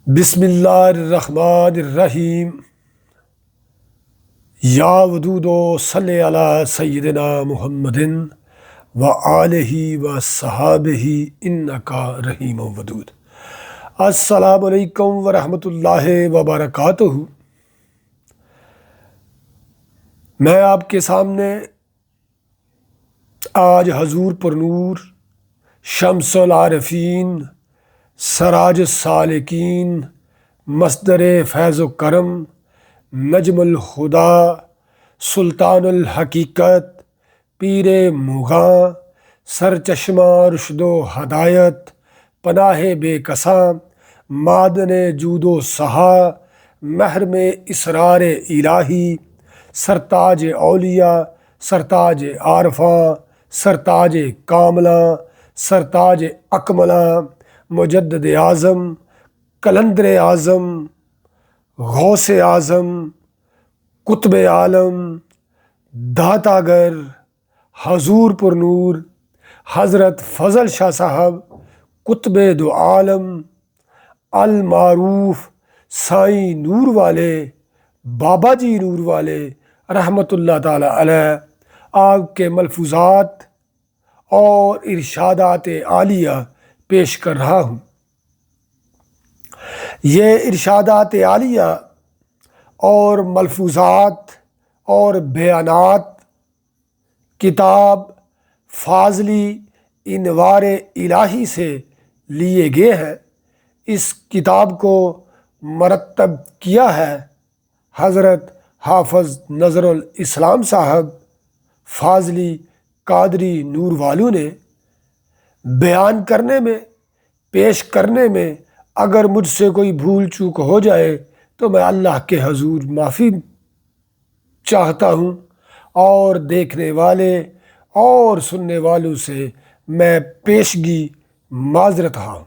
بسم اللہ الرحمن الرحیم۔ یا ودود صلی علی سیدنا محمد و آلہ و صحابہ انکا رحیم ودود۔ السلام علیکم ورحمۃ اللہ وبرکاتہ۔ میں آپ کے سامنے آج حضور پر نور، شمس العارفین، سراج السالکین، مصدر فیض و کرم، نجم الہدیٰ، سلطان الحقیقت، پیر مغاں، سرچشمہ رشد و ہدایت، پناہ بے کساں، معدن جود و سخا، محرم اسرار الہی، سرتاج اولیاء، سرتاج عارفاں، سرتاج کاملاں، سرتاج اکملاں، مجدد اعظم، کلندر اعظم، غوث اعظم، قطب عالم، داتا گر، حضور پر نور، حضرت فضل شاہ صاحب، قطب دو عالم، المعروف سائیں نور والے، بابا جی نور والے رحمۃ اللہ تعالی علیہ، آپ کے ملفوظات اور ارشادات عالیہ پیش کر رہا ہوں۔ یہ ارشادات عالیہ اور ملفوظات اور بیانات کتاب فاضلی انوار الہی سے لیے گئے ہیں۔ اس کتاب کو مرتب کیا ہے حضرت حافظ نظر الاسلام صاحب فاضلی قادری نور والو نے۔ بیان کرنے میں، پیش کرنے میں اگر مجھ سے کوئی بھول چوک ہو جائے تو میں اللہ کے حضور معافی چاہتا ہوں، اور دیکھنے والے اور سننے والوں سے میں پیشگی معذرت ہوں۔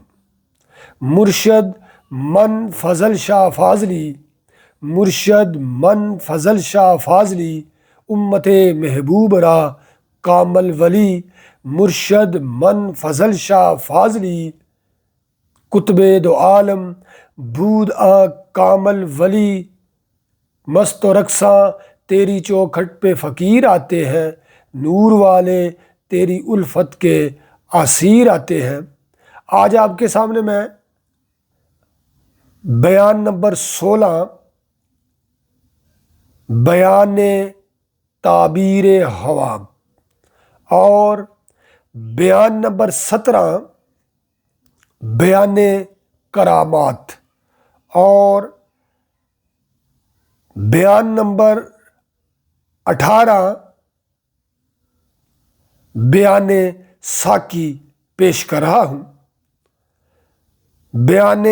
مرشد من فضل شاہ فاضلی، مرشد من فضل شاہ فاضلی، امت محبوب را کامل ولی، مرشد من فضل شاہ فاضلی، قطب دو عالم، بود کامل ولی، مست و رقصاں تیری چوکھٹ پہ فقیر آتے ہیں، نور والے تیری الفت کے اسیر آتے ہیں۔ آج آپ کے سامنے میں بیان نمبر 16، بیان تعبیر حواب، اور بیان نمبر 17 بیان کرامات، اور بیان نمبر 18 بیان ساکی پیش کر رہا ہوں۔ بیان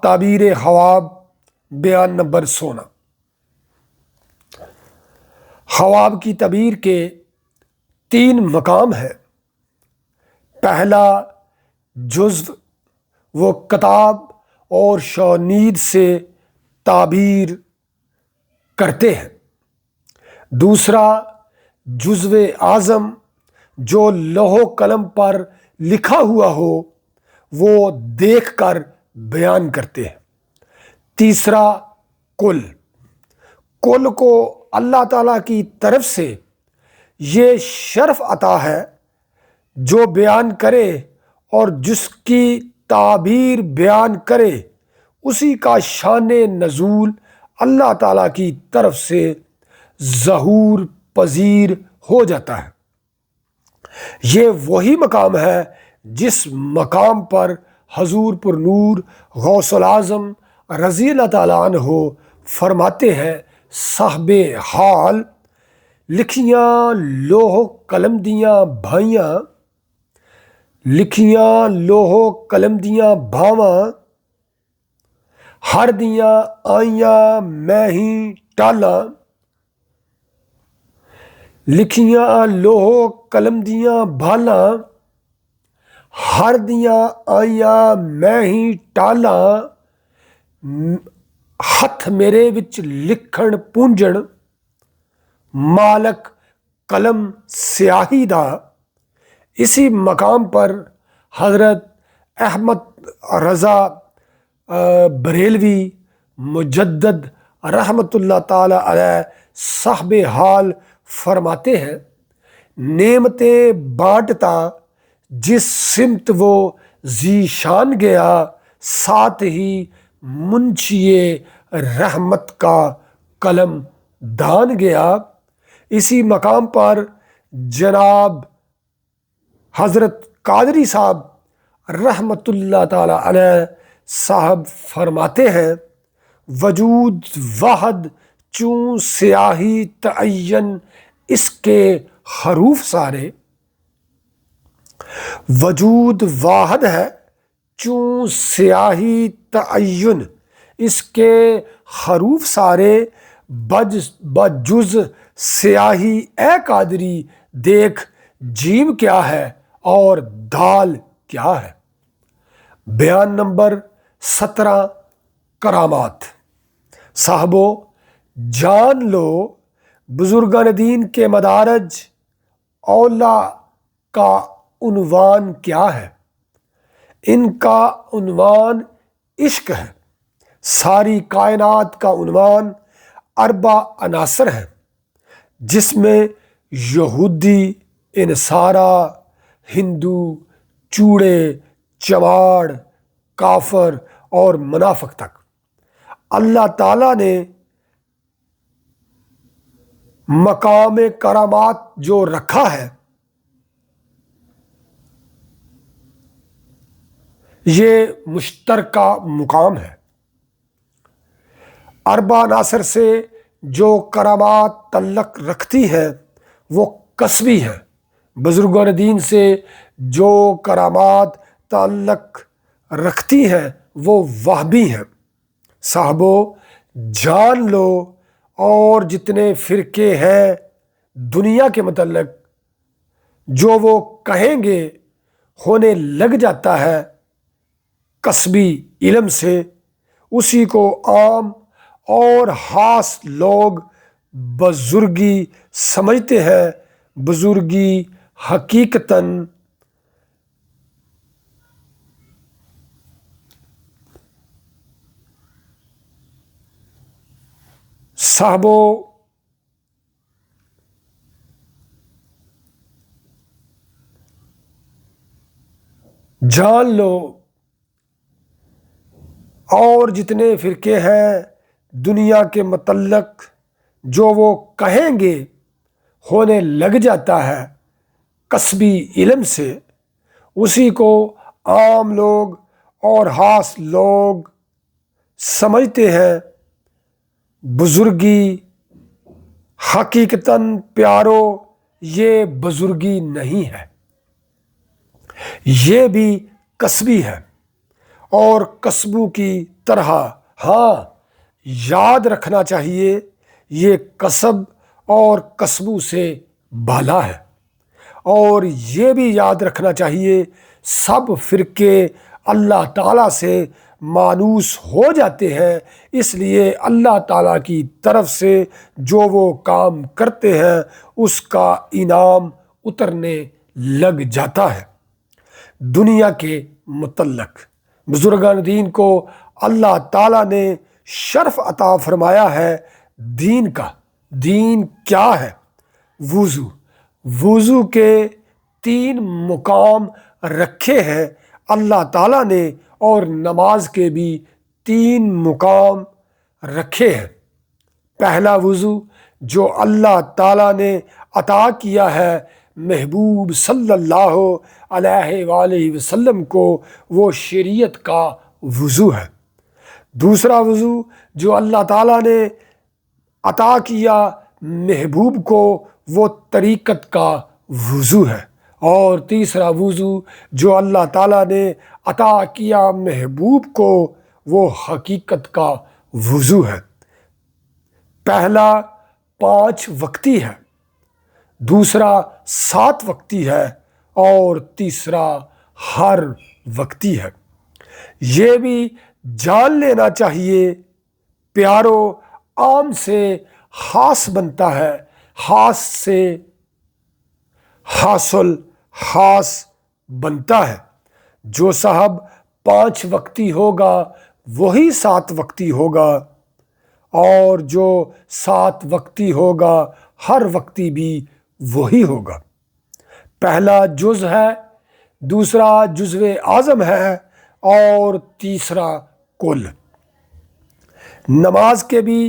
تعبیر حواب، بیان نمبر 16۔ حواب کی تعبیر کے 3 مقام ہیں۔ پہلا جزو وہ کتاب اور شونید سے تعبیر کرتے ہیں۔ دوسرا جزو اعظم جو لوح و قلم پر لکھا ہوا ہو وہ دیکھ کر بیان کرتے ہیں۔ تیسرا کل کو اللہ تعالیٰ کی طرف سے یہ شرف عطا ہے جو بیان کرے اور جس کی تعبیر بیان کرے اسی کا شان نزول اللہ تعالیٰ کی طرف سے ظہور پذیر ہو جاتا ہے۔ یہ وہی مقام ہے جس مقام پر حضور پر نور غوث العظم رضی اللہ تعالیٰ عنہ فرماتے ہیں، صاحب حال لکھیاں لوح قلم دیاں بھائیاں، لکھیاں لوح قلم دیاں بھاواں، ہر دیاں آئیاں میں ہی ٹالاں، لکھیاں لوح قلم دیاں بھالاں، ہر دیاں آئیاں میں ہی ٹالاں، ہتھ میرے وچ لکھن پونجن، مالک قلم سیاہی دا۔ اسی مقام پر حضرت احمد رضا بریلوی مجدد رحمۃ اللہ تعالی علیہ صاحب حال فرماتے ہیں، نعمتیں بانٹتا جس سمت وہ ذیشان گیا، ساتھ ہی منشی رحمت کا قلم دان گیا۔ اسی مقام پر جناب حضرت قادری صاحب رحمۃ اللہ تعالی علیہ صاحب فرماتے ہیں، وجود واحد چوں سیاہی تعین اس کے حروف سارے، وجود واحد ہے چوں سیاہی تعین اس کے حروف سارے، بجز سیاہی اے قادری دیکھ جیم کیا ہے اور دال کیا ہے۔ بیان نمبر 17 کرامات۔ صاحبو جان لو بزرگان دین کے مدارج اولا کا عنوان کیا ہے۔ ان کا عنوان عشق ہے۔ ساری کائنات کا عنوان اربع عناصر ہے، جس میں یہودی، انصارا، ہندو، چوڑے، چماڑ، کافر اور منافق تک اللہ تعالیٰ نے مقام کرامات جو رکھا ہے، یہ مشترکہ مقام ہے۔ اربع عناصر سے جو کرامات تعلق رکھتی ہیں وہ کسبی ہیں، بزرگان دین سے جو کرامات تعلق رکھتی ہیں وہ وہبی ہیں۔ صاحبو جان لو، اور جتنے فرقے ہیں دنیا کے متعلق جو وہ کہیں گے ہونے لگ جاتا ہے کسبی علم سے، اسی کو عام اور خاص لوگ بزرگی سمجھتے ہیں۔ بزرگی حقیقتاً صاحبو جان لو، اور جتنے فرقے ہیں دنیا کے متعلق جو وہ کہیں گے ہونے لگ جاتا ہے کسبی علم سے، اسی کو عام لوگ اور خاص لوگ سمجھتے ہیں۔ بزرگی حقیقتاً پیارو یہ بزرگی نہیں ہے، یہ بھی کسبی ہے، اور کسبوں کی طرح ہاں یاد رکھنا چاہیے یہ کسب اور کسبوں سے بالا ہے۔ اور یہ بھی یاد رکھنا چاہیے سب فرقے اللہ تعالیٰ سے مانوس ہو جاتے ہیں، اس لیے اللہ تعالیٰ کی طرف سے جو وہ کام کرتے ہیں اس کا انعام اترنے لگ جاتا ہے۔ دنیا کے متعلق بزرگان دین کو اللہ تعالیٰ نے شرف عطا فرمایا ہے دین کا۔ دین کیا ہے؟ وضو۔ وضو کے 3 مقام رکھے ہیں اللہ تعالیٰ نے، اور نماز کے بھی 3 مقام رکھے ہیں۔ پہلا وضو جو اللہ تعالیٰ نے عطا کیا ہے محبوب صلی اللہ علیہ وآلہ وسلم کو، وہ شریعت کا وضو ہے۔ دوسرا وضو جو اللہ تعالیٰ نے عطا کیا محبوب کو، وہ طریقت کا وضو ہے۔ اور تیسرا وضو جو اللہ تعالیٰ نے عطا کیا محبوب کو، وہ حقیقت کا وضو ہے۔ پہلا 5 وقتی ہے، دوسرا 7 وقتی ہے، اور تیسرا ہر وقتی ہے۔ یہ بھی جان لینا چاہیے پیارو، عام سے خاص بنتا ہے، خاص سے حاصل خاص بنتا ہے۔ جو صاحب 5 وقتی ہوگا وہی 7 وقتی ہوگا، اور جو 7 وقتی ہوگا ہر وقتی بھی وہی ہوگا۔ پہلا جز ہے، دوسرا جزو اعظم ہے، اور تیسرا کل۔ نماز کے بھی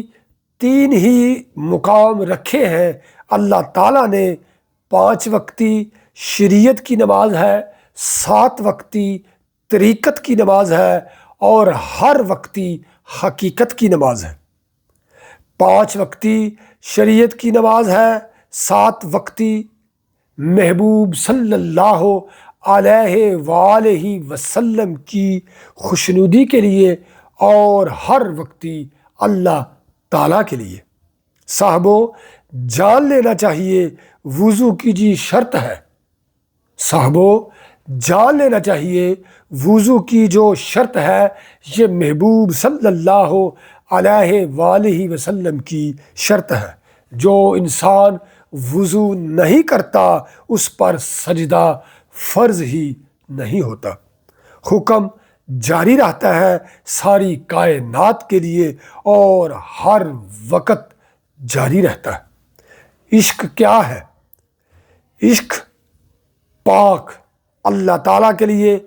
3 ہی مقام رکھے ہیں اللہ تعالیٰ نے۔ 5 وقتی شریعت کی نماز ہے، 7 وقتی طریقت کی نماز ہے، اور ہر وقتی حقیقت کی نماز ہے۔ 5 وقتی شریعت کی نماز ہے، 7 وقتی محبوب صلی اللہ علیہ وآلہ وسلم کی خوشنودی کے لیے، اور ہر وقتی اللہ تعالیٰ کے لیے۔ صاحبو، جان لینا چاہیے وضو کی جی شرط ہے۔ صاحبو، جان لینا چاہیے وضو کی جو شرط ہے، یہ محبوب صلی اللہ علیہ وآلہ وسلم کی شرط ہے۔ جو انسان وضو نہیں کرتا اس پر سجدہ فرض ہی نہیں ہوتا۔ حکم جاری رہتا ہے ساری کائنات کے لیے، اور ہر وقت جاری رہتا ہے۔ عشق کیا ہے؟ عشق پاک، اللہ تعالیٰ کے لیے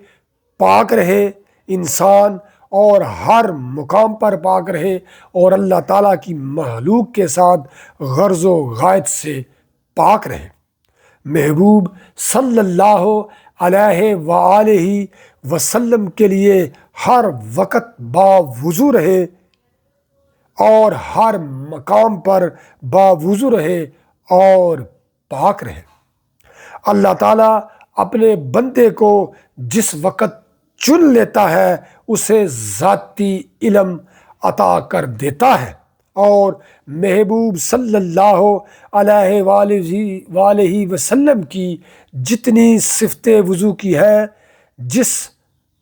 پاک رہے انسان، اور ہر مقام پر پاک رہے، اور اللہ تعالیٰ کی مخلوق کے ساتھ غرض و غائط سے پاک رہے۔ محبوب صلی اللہ علیہ وآلہ وسلم کے لیے ہر وقت باوضو رہے، اور ہر مقام پر باوضو رہے اور پاک رہے۔ اللہ تعالیٰ اپنے بندے کو جس وقت چن لیتا ہے اسے ذاتی علم عطا کر دیتا ہے، اور محبوب صلی اللہ علیہ وآلہ وسلم کی جتنی صفت وضو کی ہے، جس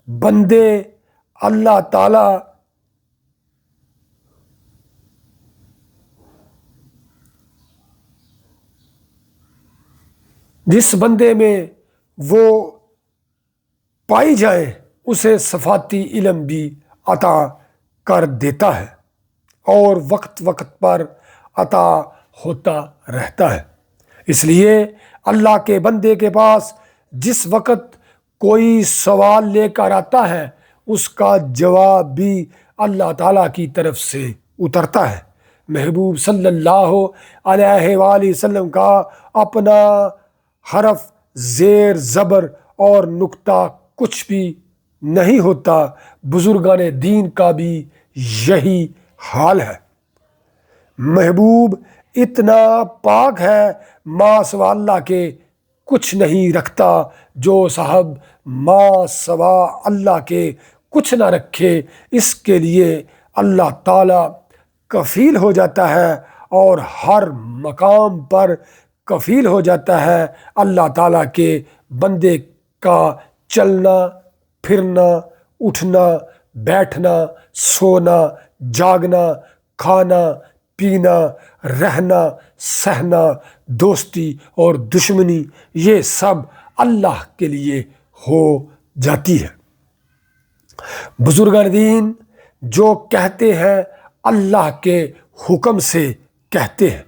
بندے اللہ تعالیٰ جس بندے میں وہ پائی جائے اسے صفاتی علم بھی عطا کر دیتا ہے، اور وقت وقت پر عطا ہوتا رہتا ہے۔ اس لیے اللہ کے بندے کے پاس جس وقت کوئی سوال لے کر آتا ہے، اس کا جواب بھی اللہ تعالیٰ کی طرف سے اترتا ہے۔ محبوب صلی اللہ علیہ وآلہ وسلم کا اپنا حرف، زیر، زبر اور نقطہ کچھ بھی نہیں ہوتا۔ بزرگان دین کا بھی یہی حال ہے۔ محبوب اتنا پاک ہے، ما سوا اللہ کے کچھ نہیں رکھتا۔ جو صاحب ما سوا اللہ کے کچھ نہ رکھے، اس کے لیے اللہ تعالیٰ کفیل ہو جاتا ہے، اور ہر مقام پر کفیل ہو جاتا ہے۔ اللہ تعالیٰ کے بندے کا چلنا، پھرنا، اٹھنا، بیٹھنا، سونا، جاگنا، کھانا، پینا، رہنا، سہنا، دوستی اور دشمنی، یہ سب اللہ کے لیے ہو جاتی ہے۔ بزرگان دین جو کہتے ہیں اللہ کے حکم سے کہتے ہیں،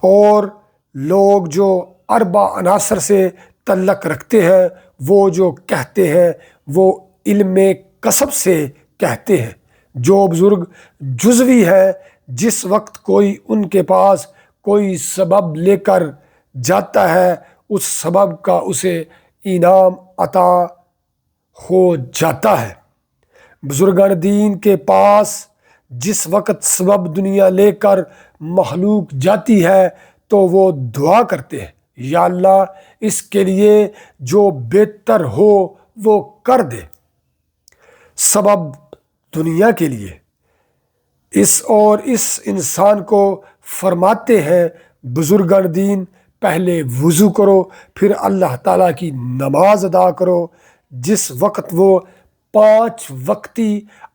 اور لوگ جو اربع عناصر سے تعلق رکھتے ہیں وہ جو کہتے ہیں وہ علم کسب سے کہتے ہیں۔ جو بزرگ جزوی ہے، جس وقت کوئی ان کے پاس کوئی سبب لے کر جاتا ہے، اس سبب کا اسے انعام عطا ہو جاتا ہے۔ بزرگان دین کے پاس جس وقت سبب دنیا لے کر مخلوق جاتی ہے تو وہ دعا کرتے ہیں، یا اللہ اس کے لیے جو بہتر ہو وہ کر دے۔ سبب دنیا کے لیے اس انسان کو فرماتے ہیں بزرگان دین، پہلے وضو کرو، پھر اللہ تعالیٰ کی نماز ادا کرو۔ جس وقت وہ 5 وقتی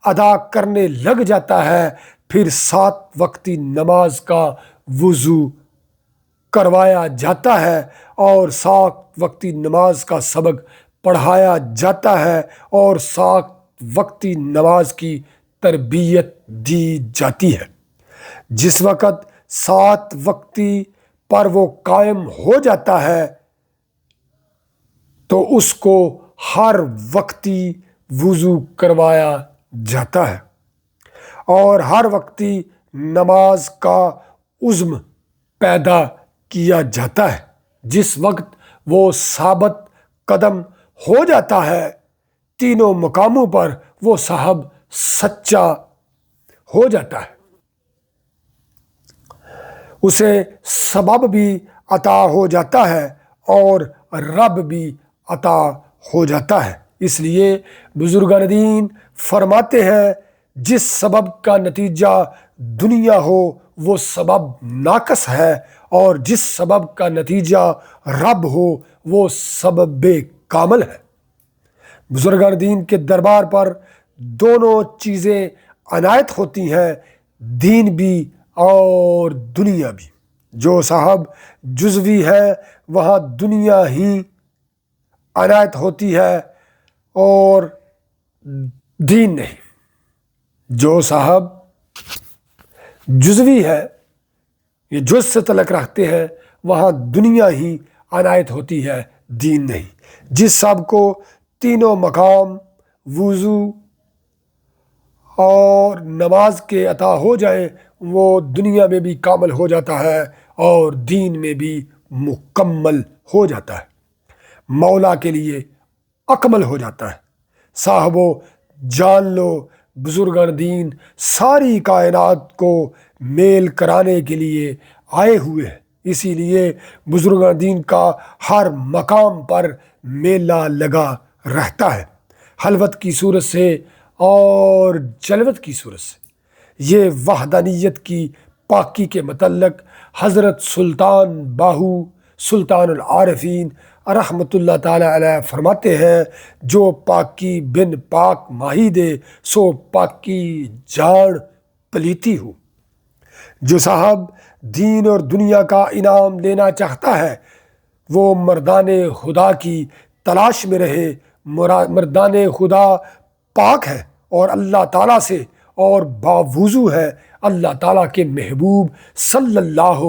ادا کرنے لگ جاتا ہے، پھر 7 وقتی نماز کا وضو کروایا جاتا ہے، اور 7 وقتی نماز کا سبق پڑھایا جاتا ہے اور 7 وقتی نماز کی تربیت دی جاتی ہے۔ جس وقت 7 وقتی پر وہ قائم ہو جاتا ہے تو اس کو ہر وقتی وضو کروایا جاتا ہے اور ہر وقتی نماز کا عزم پیدا کیا جاتا ہے۔ جس وقت وہ ثابت قدم ہو جاتا ہے تینوں مقاموں پر وہ صاحب سچا ہو جاتا ہے، اسے سبب بھی عطا ہو جاتا ہے اور رب بھی عطا ہو جاتا ہے۔ اس لیے بزرگان دین فرماتے ہیں جس سبب کا نتیجہ دنیا ہو وہ سبب ناقص ہے اور جس سبب کا نتیجہ رب ہو وہ سبب کامل ہے۔ بزرگان دین کے دربار پر دونوں چیزیں عنایت ہوتی ہیں، دین بھی اور دنیا بھی۔ جو صاحب جزوی ہے وہاں دنیا ہی عنایت ہوتی ہے اور دین نہیں۔ جو صاحب جزوی ہے، یہ جز سے تعلق رکھتے ہیں، وہاں دنیا ہی عنایت ہوتی ہے، دین نہیں۔ جس سب کو تینوں مقام وضو اور نماز کے عطا ہو جائیں وہ دنیا میں بھی کامل ہو جاتا ہے اور دین میں بھی مکمل ہو جاتا ہے، مولا کے لیے اکمل ہو جاتا ہے۔ صاحبو جان لو بزرگان دین ساری کائنات کو میل کرانے کے لیے آئے ہوئے ہیں، اسی لیے بزرگان دین کا ہر مقام پر میلہ لگا رہتا ہے، حلوت کی صورت سے اور جلوت کی صورت سے۔ یہ وحدانیت کی پاکی کے متعلق حضرت سلطان باہو سلطان العارفین رحمۃ اللہ تعالی علیہ فرماتے ہیں جو پاکی بن پاک ماہی دے سو پاکی جان پلیتی ہو۔ جو صاحب دین اور دنیا کا انعام لینا چاہتا ہے وہ مردان خدا کی تلاش میں رہے۔ مردان خدا پاک ہے اور اللہ تعالیٰ سے اور باوضو ہے اللہ تعالیٰ کے محبوب صلی اللہ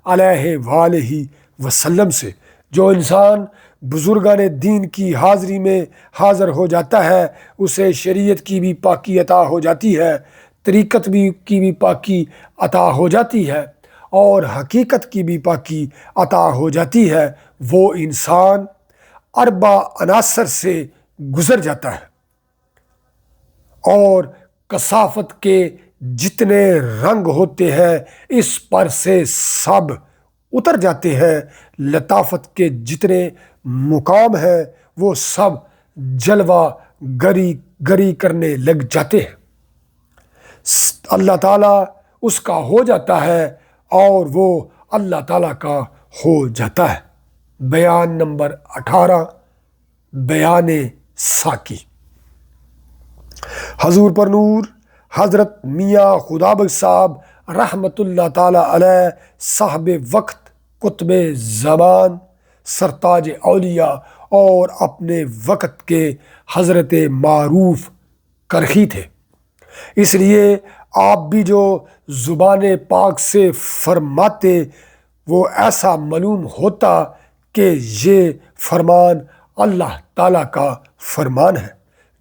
علیہ وآلہ وسلم سے۔ جو انسان بزرگان دین کی حاضری میں حاضر ہو جاتا ہے اسے شریعت کی بھی پاکی عطا ہو جاتی ہے، طریقت کی بھی پاکی عطا ہو جاتی ہے اور حقیقت کی بھی پاکی عطا ہو جاتی ہے۔ وہ انسان اربع عناصر سے گزر جاتا ہے اور کثافت کے جتنے رنگ ہوتے ہیں اس پر سے سب اتر جاتے ہیں، لطافت کے جتنے مقام ہیں وہ سب جلوہ گری کرنے لگ جاتے ہیں، اللہ تعالیٰ اس کا ہو جاتا ہے اور وہ اللہ تعالیٰ کا ہو جاتا ہے۔ بیان نمبر 18 بیان ساکی۔ حضور پر نور حضرت میاں خدا بخش صاحب رحمۃ اللہ تعالی علیہ صاحب وقت قطب زمان سرتاج اولیاء اور اپنے وقت کے حضرت معروف کرخی تھے، اس لیے آپ بھی جو زبان پاک سے فرماتے وہ ایسا معلوم ہوتا کہ یہ فرمان اللہ تعالیٰ کا فرمان ہے۔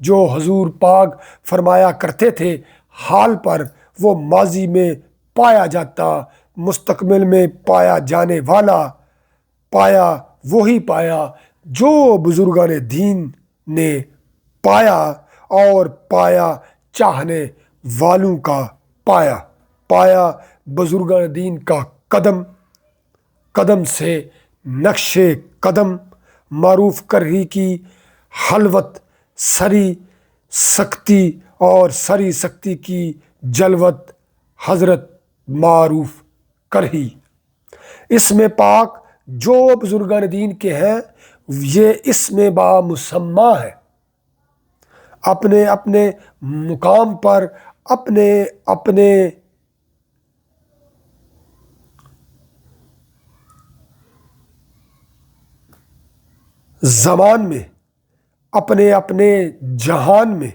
جو حضور پاک فرمایا کرتے تھے حال پر وہ ماضی میں پایا جاتا، مستقبل میں پایا جانے والا پایا وہی پایا جو بزرگان دین نے پایا اور پایا چاہنے والوں کا پایا بزرگان دین کا قدم قدم سے نقش قدم معروف کرہی کی حلوت سری سختی اور سری سختی کی جلوت حضرت معروف کرہی۔ اسم پاک جو بزرگان دین کے ہیں یہ اسم بامسمہ ہے، اپنے اپنے مقام پر اپنے اپنے زمان میں اپنے اپنے جہان میں،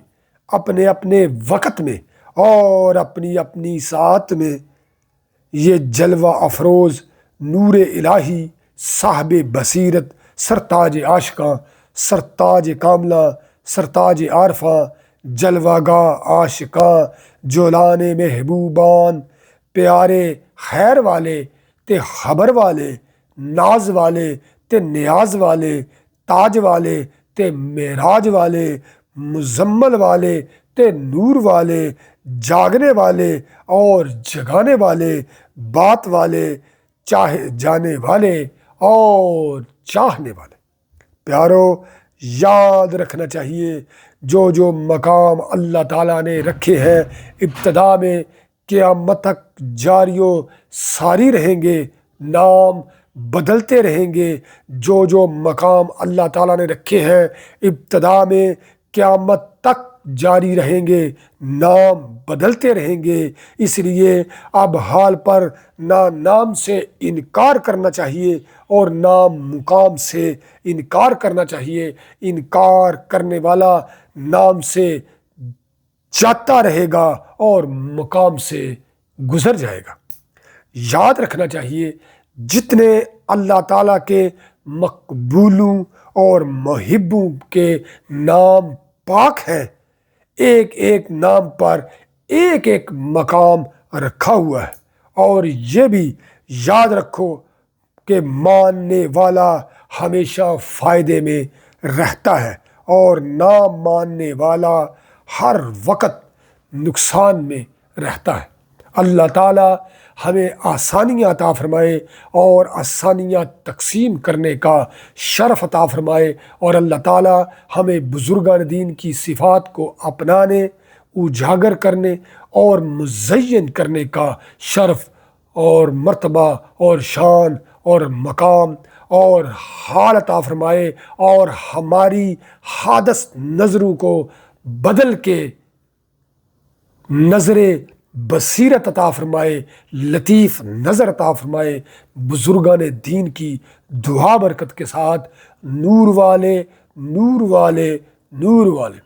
اپنے اپنے وقت میں اور اپنی اپنی ساعت میں یہ جلوہ افروز نور الہی، صاحب بصیرت، سرتاج عاشقاں، سرتاج کاملہ، سرتاج عارفاں، جلوہ گاہ عاشقاں، جولان محبوبان، پیارے خیر والے تے خبر والے، ناز والے تے نیاز والے، تاج والے تے معراج والے، مزمل والے تے نور والے، جاگنے والے اور جگانے والے، بات والے، چاہے جانے والے اور چاہنے والے۔ پیارو، یاد رکھنا چاہیے جو مقام اللہ تعالیٰ نے رکھے ہیں ابتدا میں قیامت تک جاری و ساری رہیں گے، نام بدلتے رہیں گے۔ جو مقام اللہ تعالیٰ نے رکھے ہیں ابتدا میں قیامت تک جاری رہیں گے، نام بدلتے رہیں گے۔ اس لیے اب حال پر نہ نام سے انکار کرنا چاہیے اور نہ مقام سے انکار کرنا چاہیے۔ انکار کرنے والا نام سے جاتا رہے گا اور مقام سے گزر جائے گا۔ یاد رکھنا چاہیے جتنے اللہ تعالیٰ کے مقبولوں اور محبوں کے نام پاک ہیں، ایک ایک نام پر ایک ایک مقام رکھا ہوا ہے۔ اور یہ بھی یاد رکھو کہ ماننے والا ہمیشہ فائدے میں رہتا ہے اور نہ ماننے والا ہر وقت نقصان میں رہتا ہے۔ اللہ تعالیٰ ہمیں آسانیاں عطا فرمائے اور آسانیاں تقسیم کرنے کا شرف عطا فرمائے، اور اللہ تعالیٰ ہمیں بزرگان دین کی صفات کو اپنانے، اجاگر کرنے اور مزین کرنے کا شرف اور مرتبہ اور شان اور مقام اور حال عطا فرمائے، اور ہماری حادث نظروں کو بدل کے نظر بصیرت عطا فرمائے، لطیف نظر عطا فرمائے۔ بزرگان دین کی دعا برکت کے ساتھ نور والے، نور والے، نور والے۔